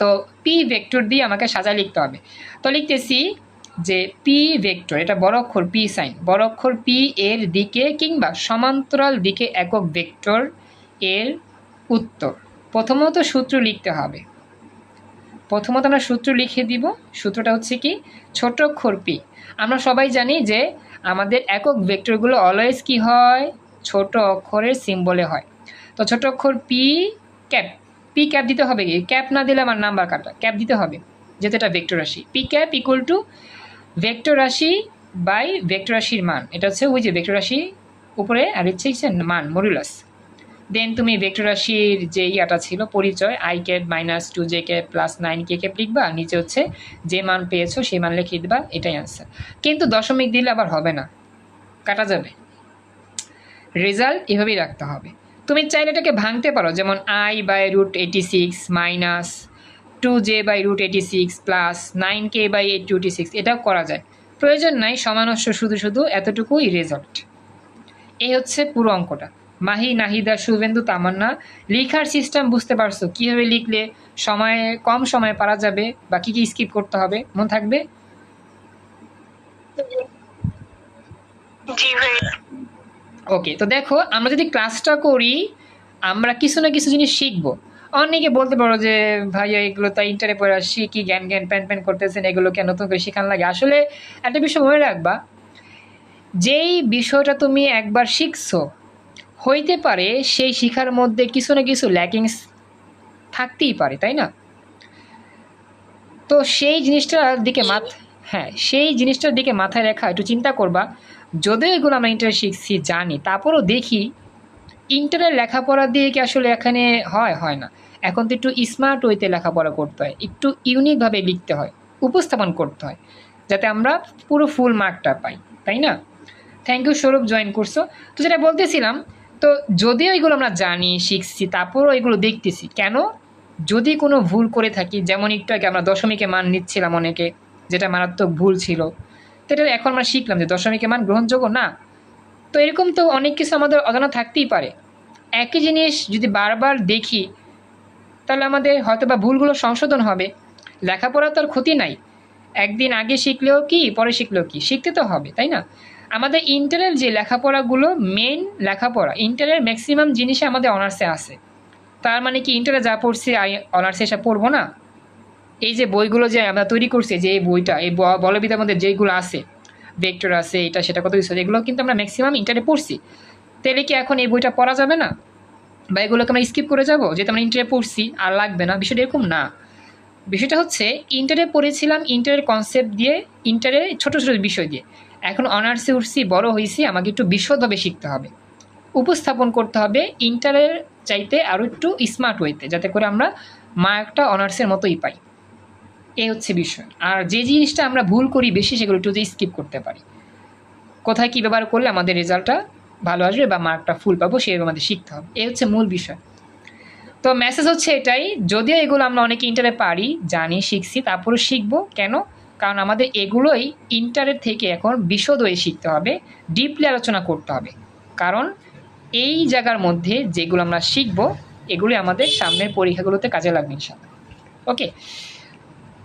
তো পি ভেক্টর দিয়ে আমাকে সাজা লিখতে হবে। তো লিখতেছি যে পি ভেক্টর, এটা বড় অক্ষর পি সাইন, বড় অক্ষর পি এর দিকে কিংবা সমান্তরাল দিকে একক ভেক্টর এর উত্তর। প্রথমত সূত্র লিখতে হবে। প্রথমত আমরা সূত্র লিখে দিব। সূত্রটা হচ্ছে কি, ছোট অক্ষর পি। আমরা সবাই জানি যে আমাদের একক ভেক্টরগুলো অলওয়েজ কি হয়, ছোট অক্ষরের সিম্বলে হয়। তো ছোট অক্ষর পি ক্যাপ, পি ক্যাপ দিতে হবে, কি ক্যাপ না দিলে আমার নাম্বার কাটা, ক্যাপ দিতে হবে, যেহেতু এটা ভেক্টর রাশি। P cap equal to vector রাশি বাই ভেক্টর রাশির মান, এটা হচ্ছে ওই যে ভেক্টর রাশি উপরে আর হচ্ছে মান মডুলাস। দেন তুমি ভেক্টর রাশির যে ইয়াটা ছিল পরিচয়, I cap minus 2j cap plus 9k cap লিখবা, নিচে হচ্ছে যে মান পেয়েছো সেই মান লিখে দিবা, এটাই আনসার। কিন্তু দশমিক দিলে আবার হবে না, কাটা যাবে। রেজাল্ট এভাবেই রাখতে হবে। তুমি চাইলে এটাকে ভাঙতে পারো, যেমন I by root 86 minus 2j by root 86 plus 9k by 86, এটাও করা যায়, প্রয়োজন নাই সমানস্য, শুধু শুধু এতটুকুই রেজাল্ট। এই হচ্ছে পুরো অঙ্কটা। মাহি, নাহিদা, শুভেন্দু, তামান্না, লেখার সিস্টেম বুঝতে পারছো? কীভাবে লিখলে সময়ে কম সময়ে পারা যাবে বা কী কী স্কিপ করতে হবে, মনে থাকবে? ওকে, তো দেখো আমরা যদি ক্লাসটা করি আমরা কিছু না কিছু জিনিস শিখবো। অনেকে বলতে পারো যে ভাইয়া এগুলো তাই ইন্টারে পড়ে আসছি, কি জ্ঞান জ্ঞান প্যান প্যান করতেছেন, এগুলো কেন নতুন করে শেখান লাগে। আসলে একটা বিষয় মনে রাখবা, যেই বিষয়টা তুমি একবার শিখছো, হইতে পারে সেই শিখার মধ্যে কিছু না কিছু ল্যাকিংস থাকতেই পারে, তাই না? তো সেই জিনিসটার দিকে সেই জিনিসটার দিকে মাথায় রেখা একটু চিন্তা করবা। যদিও এগুলো আমরা ইন্টারে শিখছি জানি, তারপরও দেখি ইন্টারের লেখাপড়া দিয়ে কি আসলে এখানে হয় না। এখন তো একটু স্মার্ট ওয়েতে লেখাপড়া করতে হয়, একটু ইউনিকভাবে লিখতে হয়, উপস্থাপন করতে হয়, যাতে আমরা পুরো ফুল মার্কটা পাই, তাই না? থ্যাংক ইউ স্বরূপ, জয়েন করছো। তো যেটা বলতেছিলাম, তো যদিও এগুলো আমরা জানি শিখছি, তারপরও এগুলো দেখতেছি কেন, যদি কোনো ভুল করে থাকি, যেমন একটু আগে আমরা দশমিকে মান নিচ্ছিলাম অনেকে, যেটা মারাত্মক ভুল ছিল, তো এটা এখন আমরা শিখলাম যে দশমিকে মান গ্রহণযোগ্য না। তো এরকম তো অনেক কিছু আমাদের অজানা থাকতেই পারে। একই জিনিস যদি বারবার দেখি তাহলে আমাদের হয়তো বা ভুলগুলো সংশোধন হবে। লেখাপড়া তো আর ক্ষতি নাই, একদিন আগে শিখলেও কি পরে শিখলেও কি, শিখতে তো হবে, তাই না? আমাদের ইন্টারের যে লেখাপড়াগুলো মেইন লেখাপড়া, ইন্টারের ম্যাক্সিমাম জিনিসে আমাদের অনার্সে আছে। তার মানে কি ইন্টারে যা পড়ছি অনার্সে এসে পড়বো না? এই যে বইগুলো যে আমরা তৈরি করছি, যে এই বইটা, এই বলবিদ্যার মধ্যে যেগুলো আছে, ভেক্টর আছে, এটা সেটা কত কিছু, এগুলো কিন্তু আমরা ম্যাক্সিমাম ইন্টারে পড়ছি। তাহলে কি এখন এই বইটা পড়া যাবে না, বা এগুলোকে আমরা স্কিপ করে যাবো যেহেতু আমরা ইন্টারে পড়ছি আর লাগবে না? বিষয়টা এরকম না। বিষয়টা হচ্ছে ইন্টারে পড়েছিলাম ইন্টারের কনসেপ্ট দিয়ে, ইন্টারের ছোট ছোট বিষয় দিয়ে, এখন অনার্সে উঠছি, বড় হয়েছি, আমাকে একটু বিশদভাবে শিখতে হবে, উপস্থাপন করতে হবে ইন্টারের চাইতে আরও একটু স্মার্ট ওয়েতে, যাতে করে আমরা মার্কটা অনার্সের মতোই পাই। এই হচ্ছে বিষয়। আর যে জিনিসটা আমরা ভুল করি বেশি, সেগুলো একটু স্কিপ করতে পারি, কোথায় কী ব্যবহার করলে আমাদের রেজাল্টটা ভালো আসবে বা মার্কটা ফুল পাবো, সেভাবে আমাদের শিখতে হবে। এই হচ্ছে মূল বিষয়। তো মেসেজ হচ্ছে এটাই, যদিও এগুলো আমরা অনেকে ইন্টারে পারি, জানি, শিখছি, তারপরে শিখবো কেন, কারণ আমাদের এগুলোই ইন্টারের থেকে এখন বিশদ হয়ে শিখতে হবে, ডিপলি আলোচনা করতে হবে। কারণ এই জায়গার মধ্যে যেগুলো আমরা শিখবো এগুলি আমাদের সামনের পরীক্ষাগুলোতে কাজে লাগবে ইনশাআল্লাহ। ওকে,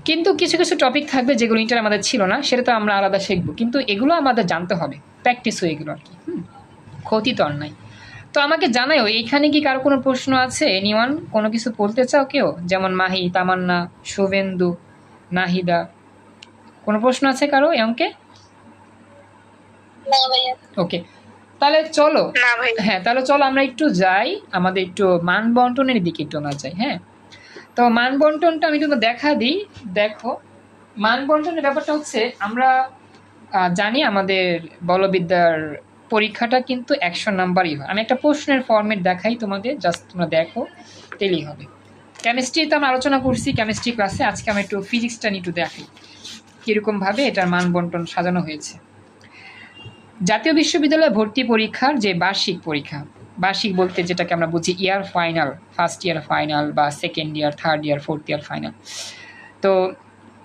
কিন্তু কিছু কিছু টপিক থাকবে যেগুলো ইন্টার আমাদের ছিল না, সেটা তো আমরা আলাদা শিখবো, কিন্তু এগুলো আমাদের জানতে হবে, প্র্যাকটিস হয়ে এগুলো আর কি। ক্ষতি তো আর নাই। তো আমাকে জানাও এইখানে কি কারো কোনো প্রশ্ন আছে? এনিওয়ান কোনো কিছু বলতে চাও কেউ? যেমন মাহি, তামান্না, শুভেন্দু, নাহিদা, কোনো প্রশ্ন আছে কারো এই অঙ্কে?
না ভাইয়া।
ওকে, তাহলে চলো।
না ভাই।
হ্যাঁ, তাহলে চলো আমরা একটু যাই, আমাদের একটু মান বন্টনের দিকে একটু না যাই। হ্যাঁ, তো মান বন্টনটা আমি কিন্তু দেখা দিই। দেখো, মান বন্টনের ব্যাপারটা হচ্ছে আমরা জানি আমাদের বলবিদ্যার পরীক্ষাটা কিন্তু 100 নাম্বারই হয়। আমি একটা প্রশ্নের ফর্মেট দেখাই তোমাদের, জাস্ট তোমরা দেখো, তেলেই হবে। কেমিস্ট্রিতে আমরা আলোচনা করছি কেমিস্ট্রি ক্লাসে, আজকে আমি একটু ফিজিক্সটা নিয়ে একটু দেখাই কীরকমভাবে এটার মান বন্টন সাজানো হয়েছে। জাতীয় বিশ্ববিদ্যালয়ে ভর্তি পরীক্ষার যে বার্ষিক পরীক্ষা, বার্ষিক বলতে যেটাকে আমরা বুঝি year final, first year final বা second year, third year, fourth year final. তো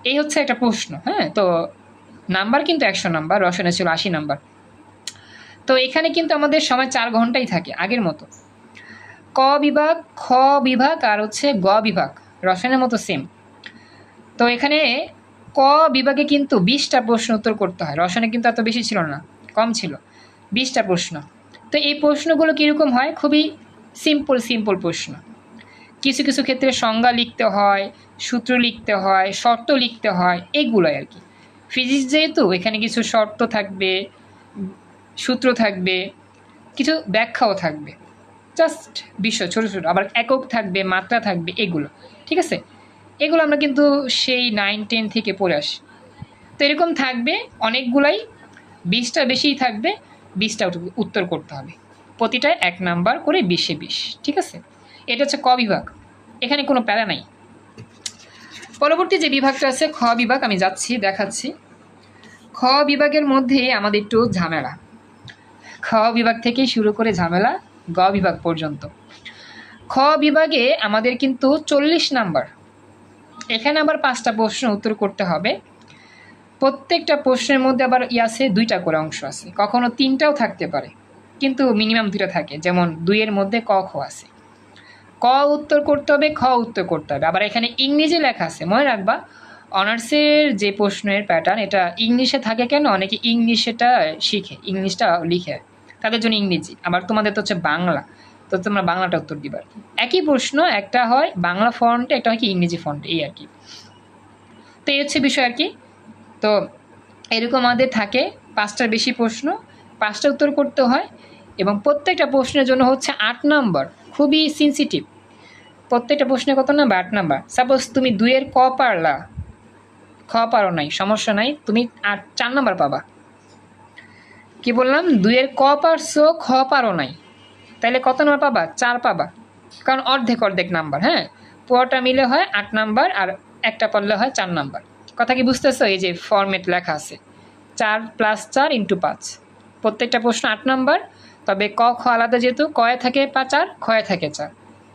এই হচ্ছে একটা প্রশ্ন। হ্যাঁ, তো নাম্বার কিন্তু 100 নাম্বার, রসায়নে ছিল 80 নাম্বার। তো এখানে কিন্তু আমাদের সময় 4 ঘন্টাই থাকে আগের মতো। ক বিভাগ, খ বিভাগ আর হচ্ছে গ বিভাগ রসায়নের মতো সেম। তো এখানে ক বিভাগে কিন্তু 20টা প্রশ্ন উত্তর করতে হয়, রসায়নে কিন্তু এত বেশি ছিল না, কম ছিল, 20টা প্রশ্ন। তো এই প্রশ্নগুলো কীরকম হয়? খুবই সিম্পল প্রশ্ন। কিছু কিছু ক্ষেত্রে সংজ্ঞা লিখতে হয়, সূত্র লিখতে হয়, শর্ত লিখতে হয়, এগুলোই আর কি। ফিজিক্স যেহেতু এখানে কিছু শর্ত থাকবে, সূত্র থাকবে, কিছু ব্যাখ্যাও থাকবে, জাস্ট বিষয় ছোটো ছোটো, আবার একক থাকবে, মাত্রা থাকবে, এগুলো ঠিক আছে। এগুলো আমরা কিন্তু সেই 9-10 থেকে পড়ে আসি। তো এরকম থাকবে অনেকগুলাই, 20টা বেশিই থাকবে, 20টা উত্তর করতে হবে, প্রতিটায় 1 নাম্বার করে 20-এ 20, ঠিক আছে। এটা হচ্ছে ক বিভাগ, এখানে কোনো প্যারা নাই। পরবর্তী যে বিভাগটা আছে খ বিভাগ, আমি যাচ্ছি দেখাচ্ছি। খ বিভাগের মধ্যে আমাদের একটু ঝামেলা, খ বিভাগ থেকে শুরু করে ঝামেলা গ বিভাগ পর্যন্ত। খ বিভাগে আমাদের কিন্তু 40 নাম্বার, এখানে আবার 5টা প্রশ্ন উত্তর করতে হবে। প্রত্যেকটা প্রশ্নের মধ্যে আবার আছে 2টা করে অংশ আছে, কখনো 3টাও থাকতে পারে, কিন্তু মিনিমাম 2টা থাকে। যেমন 2-এর মধ্যে ক খ আছে, ক উত্তর করতে হবে, খ উত্তর করতে হবে। আবার এখানে ইংরেজি লেখা আছে, মনে রাখবা অনার্সের যে প্রশ্নের প্যাটার্ন এটা ইংলিশে থাকে। কেন? অনেকে ইংলিশটা শিখে, ইংলিশটা লিখে, তাদের জন্য ইংরেজি। আবার তোমাদের তো হচ্ছে বাংলা, তো তোমরা বাংলাটা উত্তর দিবা আর কি। একই প্রশ্ন, একটা হয় বাংলা ফন্টে, একটা হয় কি ইংরেজি ফন্টে, এই আর কি। তো এই হচ্ছে বিষয় আর কি। তো এরকম আমাদের থাকে 5টার বেশি প্রশ্ন, 5টা উত্তর করতে হয়, এবং প্রত্যেকটা প্রশ্নের জন্য হচ্ছে 8 নাম্বার, খুবই সেন্সিটিভ। প্রত্যেকটা প্রশ্নে কত নাম্বার? 8 নাম্বার। সাপোজ তুমি 2-এর ক পারলা, খ পারো নাই, সমস্যা নাই, তুমি 4 নাম্বার পাবা। কি বললাম? 2-এর ক পারছো, খ পারো নাই, তাহলে কত নাম্বার পাবা? 4 পাবা, কারণ অর্ধেক নাম্বার। হ্যাঁ, পুরোটা মিলে হয় 8 নাম্বার, আর একটা পারলে হয় 4 নাম্বার। কথা কি বুঝতেছো? এই যে ফরম্যাট লেখা আছে 4 + 4 × 5, প্রত্যেকটা প্রশ্ন 8 নাম্বার। তবে ক খ আলাদা, যেহেতু কয়ে থাকে 4, খয়ে থাকে 4,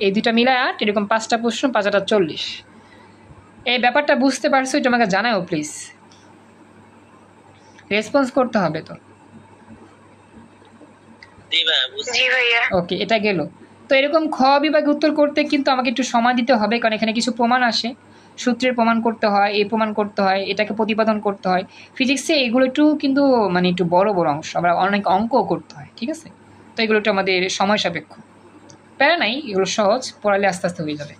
এই দুটা মিলায় 8, এরকম 5টা প্রশ্ন, 5টা 40। এই ব্যাপারটা বুঝতে পারছো? এটা আমাকে জানাও প্লিজ, রেসপন্স করতে হবে তো।
জি ভাইয়া।
ওকে, এটা গেল। তো এরকম খ বিভাগে উত্তর করতে কিন্তু আমাকে একটু সময় দিতে হবে, কারণ এখানে কিছু প্রমাণ আসে, সূত্রের প্রমাণ করতে হয়, এই প্রমাণ করতে হয়, এটাকে প্রতিপাদন করতে হয়। ফিজিক্সে এগুলো একটু কিন্তু মানে একটু বড় অংশ, আবার অনেক অঙ্কও করতে হয়, ঠিক আছে। তো এগুলো একটু আমাদের সময় সাপেক্ষ, প্যারা নাই, এগুলো সহজ, পড়ালে আস্তে আস্তে হয়ে যাবে।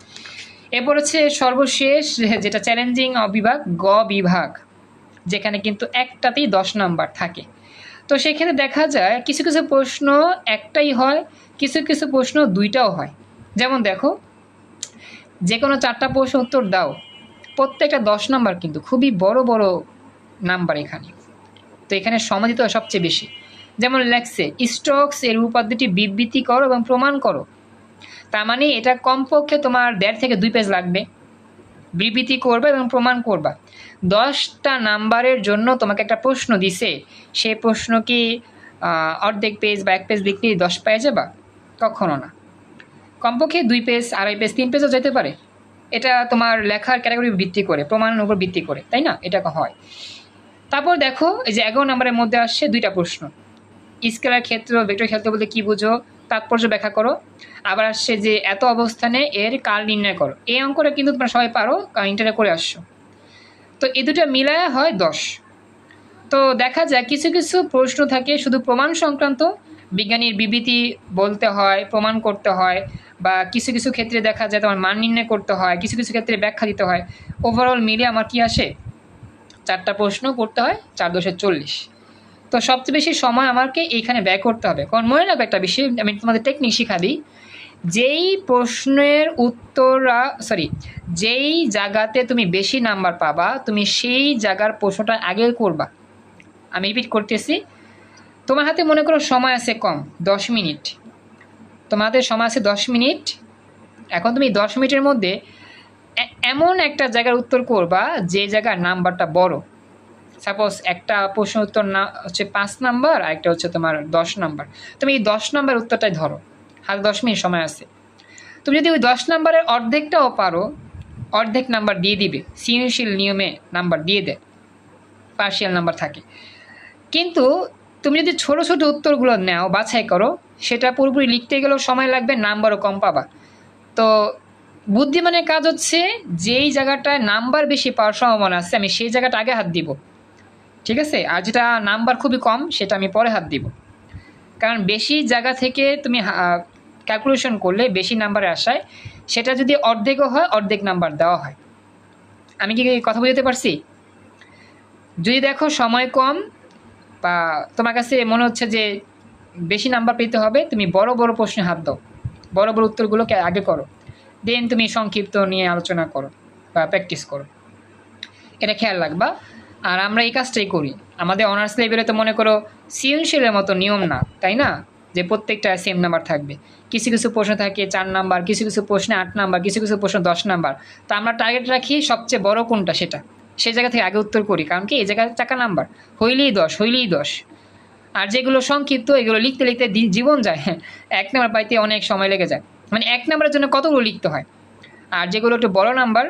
এরপর হচ্ছে সর্বশেষ যেটা চ্যালেঞ্জিং বিভাগ, গ বিভাগ, যেখানে কিন্তু একটাতেই 10 নাম্বার থাকে। তো সেক্ষেত্রে দেখা যায় কিছু কিছু প্রশ্ন একটাই হয়, কিছু কিছু প্রশ্ন 2টাও হয়। যেমন দেখো, যে কোনো 4টা প্রশ্ন উত্তর দাও, প্রত্যেকটা 10 নাম্বার, কিন্তু খুবই বড় নাম্বার এখানে। তো এখানে সময় দিতে হয় সবচেয়ে বেশি। যেমন লেখছে স্টোকস এর উপপাদ্যটি বিবৃতি করো এবং প্রমাণ করো, তার মানে এটা কমপক্ষে তোমার 1.5 থেকে 2 পেজ লাগবে, বিবৃতি করবা এবং প্রমাণ করবা। 10টা নাম্বারের জন্য তোমাকে একটা প্রশ্ন দিছে, সেই প্রশ্ন কি অর্ধেক পেজ বা 1 পেজ লিখলেই 10 পেয়ে যাবা? কখনো না, কমপক্ষে 2 পেজ, 2.5 পেজ, 3 পেজও যেতে পারে। এটা তোমার লেখার ক্যাটাগরি ভিত্তি করে, প্রমাণের উপর ভিত্তি করে, তাই না? এটা হয়। তারপর দেখো, এই যে 11 নম্বরের মধ্যে আসছে 2টা প্রশ্ন, স্কেলার ক্ষেত্র, ভেক্টর ক্ষেত্র বলতে কী বুঝো, তাৎপর্য ব্যাখ্যা করো। আবার আসছে যে এত অবস্থানে এর কাল নির্ণয় করো। এই অঙ্কটা কিন্তু তোমরা সবাই পারো, কারণ ইন্টারে করে আসছো। তো এই দুটো মিলায় হয় 10। তো দেখা যায় কিছু কিছু প্রশ্ন থাকে শুধু প্রমাণ সংক্রান্ত, বিজ্ঞানীর বিবৃতি বলতে হয়, প্রমাণ করতে হয়, বা কিছু কিছু ক্ষেত্রে দেখা যায় তোমার মান নির্ণয় করতে হয়, কিছু কিছু ক্ষেত্রে ব্যাখ্যা দিতে হয়। ওভারঅল মিলে আমার কি আসে, 4টা প্রশ্ন করতে হয়, 4 দশে 40। তো সবচেয়ে বেশি সময় আমাকে এইখানে ব্যয় করতে হবে। কারণ মনে রাখবে একটা বিষয়, আমি তোমাদের টেকনিক শিখা দিই। যেই প্রশ্নের যেই জায়গাতে তুমি বেশি নাম্বার পাবা, তুমি সেই জায়গার প্রশ্নটা আগে করবা। আমি রিপিট করতেছি, তোমার হাতে মনে করো সময় আছে কম, 10 মিনিট। তোমাদের সময় আছে 10 মিনিট। এখন তুমি 10 মিনিটের মধ্যে এমন একটা জায়গার উত্তর করবা যে জায়গার নাম্বারটা বড়। সাপোজ একটা প্রশ্ন উত্তর না হচ্ছে 5 নাম্বার, আর একটা হচ্ছে তোমার 10 নাম্বার। তুমি এই 10 নাম্বার উত্তরটাই ধরো, হাতে 10 মিনিট সময় আছে। তুমি যদি ওই 10 নাম্বারের অর্ধেকটাও পারো, অর্ধেক নাম্বার দিয়ে দিবে। সৃজনশীল নিয়মে নাম্বার দিয়ে দেয়, পার্শিয়াল নাম্বার থাকে। কিন্তু তুমি যদি ছোট ছোট উত্তরগুলো নাও, বাছাই করো, সেটা পুরোপুরি লিখতে গেলেও সময় লাগবে, নাম্বারও কম পাবা। তো বুদ্ধিমানের কাজ হচ্ছে যেই জায়গাটায় নাম্বার বেশি পাওয়ার সম্ভাবনা আছে আমি সেই জায়গাটা আগে হাত দিব, ঠিক আছে? আর যেটা নাম্বার খুবই কম সেটা আমি পরে হাত দিব। কারণ বেশি জায়গা থেকে তুমি ক্যালকুলেশন করলে বেশি নাম্বারে আসায়, সেটা যদি অর্ধেকও হয় অর্ধেক নাম্বার দেওয়া হয়। আমি কি কথা বুঝতে পারছি? যদি দেখো সময় কম বা তোমার কাছে মনে হচ্ছে যে বেশি নাম্বার পেতে হবে, তুমি বড় বড় প্রশ্নে হাত দাও, বড় বড় উত্তরগুলোকে আগে করো, দেন তুমি সংক্ষিপ্ত নিয়ে আলোচনা করো বা প্র্যাকটিস করো। এটা খেয়াল রাখবা। আর আমরা এই কাজটাই করি আমাদের অনার্স লেভেলে। তো মনে করো সৃজনশীলের মতো নিয়ম না, তাই না, যে প্রত্যেকটা সেম নাম্বার থাকবে। কিছু কিছু প্রশ্ন থাকে 4 নাম্বার, কিছু কিছু প্রশ্নে 8 নাম্বার, কিছু কিছু প্রশ্ন 10 নাম্বার। তো আমরা টার্গেট রাখি সবচেয়ে বড় কোনটা সেটা, সেই জায়গা থেকে আগে উত্তর করি। কারণ কি এই জায়গায় টাকা নাম্বার হইলেই 10, হইলেই 10। আর যেগুলো সংক্ষিপ্ত এগুলো লিখতে লিখতে জীবন যায়, 1 নাম্বার পাইতে অনেক সময় লেগে যায়। মানে 1 নাম্বারের জন্য কতগুলো লিখতে হয়। আর যেগুলো একটু বড় নাম্বার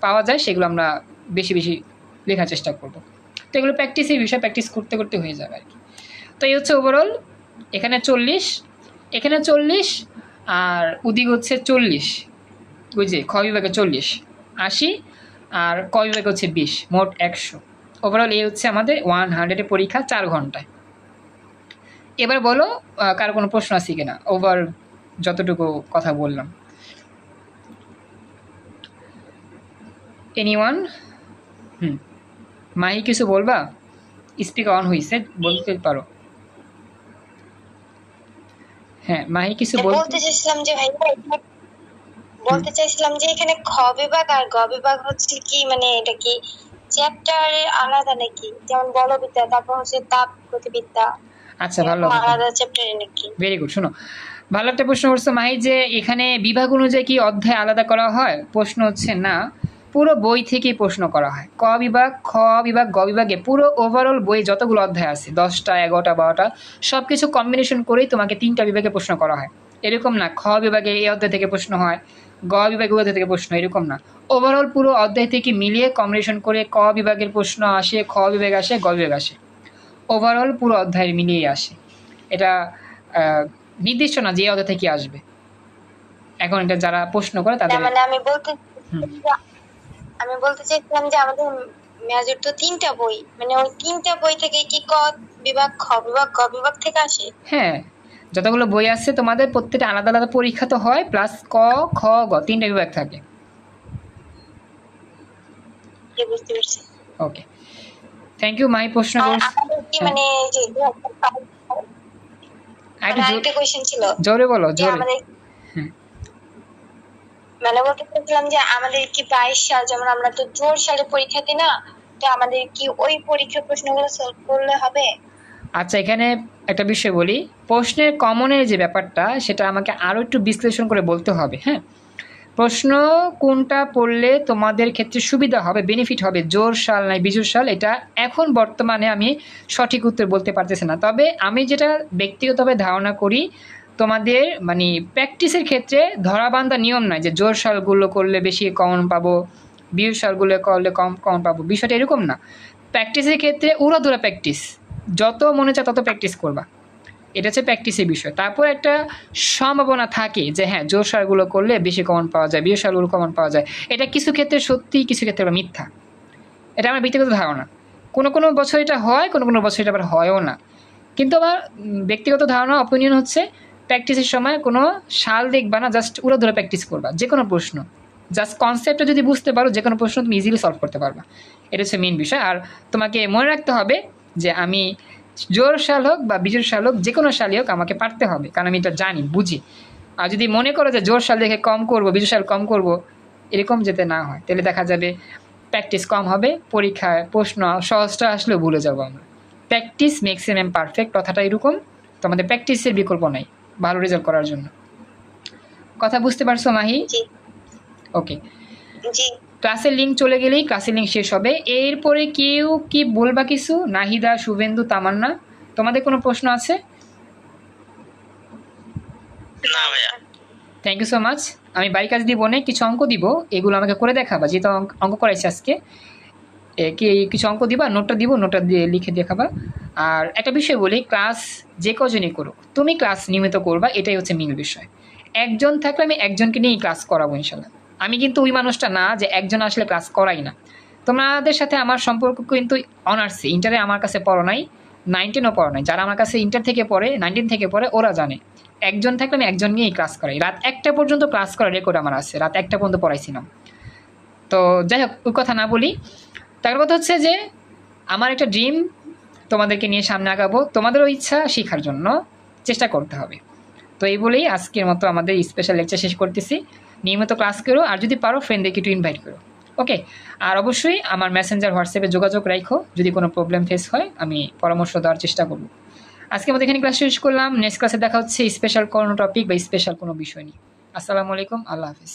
পাওয়া যায় সেগুলো আমরা বেশি বেশি লেখার চেষ্টা করব। তো এগুলো প্র্যাকটিসের বিষয়, প্র্যাকটিস করতে করতে হয়ে যাবে আর কি। তো এই হচ্ছে ওভারঅল। এখানে 40, এখানে 40, আর ওদিকে হচ্ছে 40, বুঝলি, খ বিভাগে 40, 80, আর ক বিভাগে হচ্ছে 20, মোট 100। ওভারঅল এই হচ্ছে আমাদের 100-এর পরীক্ষা 4 ঘন্টায়। এবার বলো কার কোনো প্রশ্ন আছে কিনা ওভার যতটুকু কথা বললাম। এনিওয়ান? মাহি কিছু বলবা? স্পিকার অন হয়েছে, বলতে পারো। হ্যাঁ মাহি কিছু
বলতে চাইছিলাম যে ভাই, বলতে চাইছিলাম যে এখানে খ বিভাগ আর গ বিভাগ হচ্ছে কি, মানে এটা কি চ্যাপ্টার আলাদা নাকি? যেমন বলবিদ্যা, তারপর হচ্ছে তাপ গতিবিদ্যা।
আচ্ছা ভালো,
আলাদা চ্যাপ্টারে নাকি?
Very good. শোনো, ভালো একটা প্রশ্ন করছো মাহি, যে এখানে বিভাগ অনুযায়ী কি অধ্যায় আলাদা করা হয়? প্রশ্ন হচ্ছে না, পুরো বই থেকেই প্রশ্ন করা হয়। ক বিভাগ, খ বিভাগ, গ বিভাগে পুরো ওভারঅল বই যতগুলো অধ্যায় আছে 10টা, 11টা, 12টা, সব কিছু কম্বিনেশন করেই তোমাকে 3টা বিভাগে প্রশ্ন করা হয়। এরকম না খ বিভাগে এই অধ্যায় থেকে প্রশ্ন হয়, গ বিভাগে ওই অধ্যায় থেকে প্রশ্ন, এরকম না। ওভারঅল পুরো অধ্যায় থেকে মিলিয়ে কম্বিনেশন করে ক বিভাগের প্রশ্ন আসে, খ বিভাগ আসে, গ বিভাগ আসে। ওভারঅল পুরো অধ্যায় মিলিয়েই আসে। এটা নির্দিষ্ট না যে অধ্যায় থেকে আসবে। এখন এটা যারা প্রশ্ন করে তাদের,
মানে আমি বলতে চাইছিলাম যে আমাদের মেজর তো 3টা বই, মানে ওই 3টা বই থেকে কি ক বিভাগ, খ বিভাগ, গ বিভাগ থেকে আসে?
হ্যাঁ যতগুলো বই আছে তোমাদের প্রত্যেকটা আলাদা আলাদা পরীক্ষা তো হয়, প্লাস ক, খ, গ 3টা বিভাগ থাকে।
বুঝতে পারছি।
ওকে, থ্যাংক ইউ মাই প্রশ্ন
মানে যে একটা কোশ্চেন ছিল,
জোরে বলো, জোরে।
মানে বলতে চাইছিলাম যে আমাদের কি 22 সাল, যেমন আমরা তো জোর সালে পরীক্ষা দিই না, তো আমাদের কি ওই পরীক্ষার প্রশ্নগুলো সলভ করলে হবে?
আচ্ছা এখানে একটা বিষয় বলি, প্রশ্নের কমনের যে ব্যাপারটা সেটা আমাকে আরও একটু বিশ্লেষণ করে বলতে হবে। হ্যাঁ, প্রশ্ন কোনটা পড়লে তোমাদের ক্ষেত্রে সুবিধা হবে, বেনিফিট হবে, জোর সাল নাই বিজোর সাল, এটা এখন বর্তমানে আমি সঠিক উত্তর বলতে পারতেছি না। তবে আমি যেটা ব্যক্তিগতভাবে ধারণা করি, তোমাদের মানে প্র্যাকটিসের ক্ষেত্রে ধরাবান্ধা নিয়ম নাই যে জোর সালগুলো করলে বেশি কমন পাবো, বিজোর সালগুলো করলে কম কমন পাবো, বিষয়টা এরকম না। প্র্যাকটিসের ক্ষেত্রে উড়াধুরা প্র্যাকটিস, যত মনে চায় তত প্র্যাকটিস করবা। এটা হচ্ছে প্র্যাকটিসের বিষয়। তারপর একটা সম্ভাবনা থাকে যে হ্যাঁ জোর সারগুলো করলে বেশি কমন পাওয়া যায়, বিজোড় সারগুলো কমন পাওয়া যায়। এটা কিছু ক্ষেত্রে সত্যি, কিছু ক্ষেত্রে আবার মিথ্যা। এটা আমার ব্যক্তিগত ধারণা। কোনো কোনো বছর এটা হয়, কোনো কোনো বছর এটা আবার হয়ও না। কিন্তু আমার ব্যক্তিগত ধারণা, অপিনিয়ন হচ্ছে প্র্যাকটিসের সময় কোনো সাল দেখবা না, জাস্ট উড়াধুরা প্র্যাকটিস করবা যে কোনো প্রশ্ন। জাস্ট কনসেপ্টটা যদি বুঝতে পারো, যে কোনো প্রশ্ন তুমি ইজিলি সলভ করতে পারবা। এটা হচ্ছে মেইন বিষয়। আর তোমাকে মনে রাখতে হবে যে আমি জোর সাল হোক বা বিজোড় সাল হোক, যে কোনো সালই হোক আমাকে পারতে হবে, কারণ আমি এটা জানি, বুঝি। আর যদি মনে করো যে জোর সাল দেখে কম করবো, বিজোড় সাল কম করবো, এরকম যেতে না হয়, তাহলে দেখা যাবে প্র্যাকটিস কম হবে, পরীক্ষায় প্রশ্ন সহজটা আসলেও ভুলে যাবো আমরা। Practice makes a man perfect, কথাটা এরকম। তো আমাদের প্র্যাকটিসের বিকল্প নাই ভালো রেজাল্ট করার জন্য। কথা বুঝতে পারছো মাহি?
জি
ওকে।
জি।
ক্লাসের লিঙ্ক চলে গেলেই ক্লাসের লিঙ্ক শেষ হবে। এরপরে কেউ কি বলবা কিছু? নাহিদা, শুভেন্দু, তামান্না, তোমাদের কোনো প্রশ্ন আছে?
না ভাইয়া।
Thank you so much. আমি বাড়ির কাজ দিব না, কিছু অঙ্ক দিব, এগুলো আমাকে করে দেখাবা। যেহেতু অঙ্ক করাইছি আজকে, কি কিছু অঙ্ক দিবা, নোটটা দিব, নোটটা দিয়ে লিখে দেখাবা। আর একটা বিষয় বলি, ক্লাস যে কজনই করো, তুমি ক্লাস নিয়মিত করবা, এটাই হচ্ছে মূল বিষয়। একজন থাকলে আমি একজনকে নিয়েই ক্লাস করাবো ইনশাল্লাহ। আমি কিন্তু ওই মানুষটা না যে একজন আসলে ক্লাস করাই না। তোমাদের সাথে আমার সম্পর্ক কিন্তু অনার্সে, ইন্টারে আমার কাছে পড়ো নাই, 9-10ও পড়ো নাই। যারা আমার কাছে ইন্টার থেকে পড়ে, 19 থেকে পড়ে, ওরা জানে একজন থাকলে আমি একজন নিয়েই ক্লাস করাই। রাত 1টা পর্যন্ত ক্লাস করার রেকর্ড আমার আছে, রাত 1টা পর্যন্ত পড়াইছিলাম। তো যাই হোক, ওই কথা না বলি। তার কথা হচ্ছে যে আমার একটা ড্রিম, তোমাদেরকে নিয়ে সামনে আগাবো, তোমাদেরও ইচ্ছা শেখার জন্য চেষ্টা করতে হবে। তো এই বলেই আজকের মতো আমাদের স্পেশাল লেকচার শেষ করতেছি। নিয়মিত ক্লাস করো, আর যদি পারো ফ্রেন্ডদেরকে একটু ইনভাইট করো। ওকে। আর অবশ্যই আমার মেসেঞ্জার, হোয়াটসঅ্যাপে যোগাযোগ রাখো, যদি কোনো প্রবলেম ফেস হয় আমি পরামর্শ দেওয়ার চেষ্টা করব। আজকে আমাদের এখানে ক্লাস শেষ করলাম। নেক্সট ক্লাসে দেখা হচ্ছে স্পেশাল কোনো টপিক বা স্পেশাল কোনো বিষয় নিয়ে। আসসালামু আলাইকুম, আল্লাহ হাফিজ।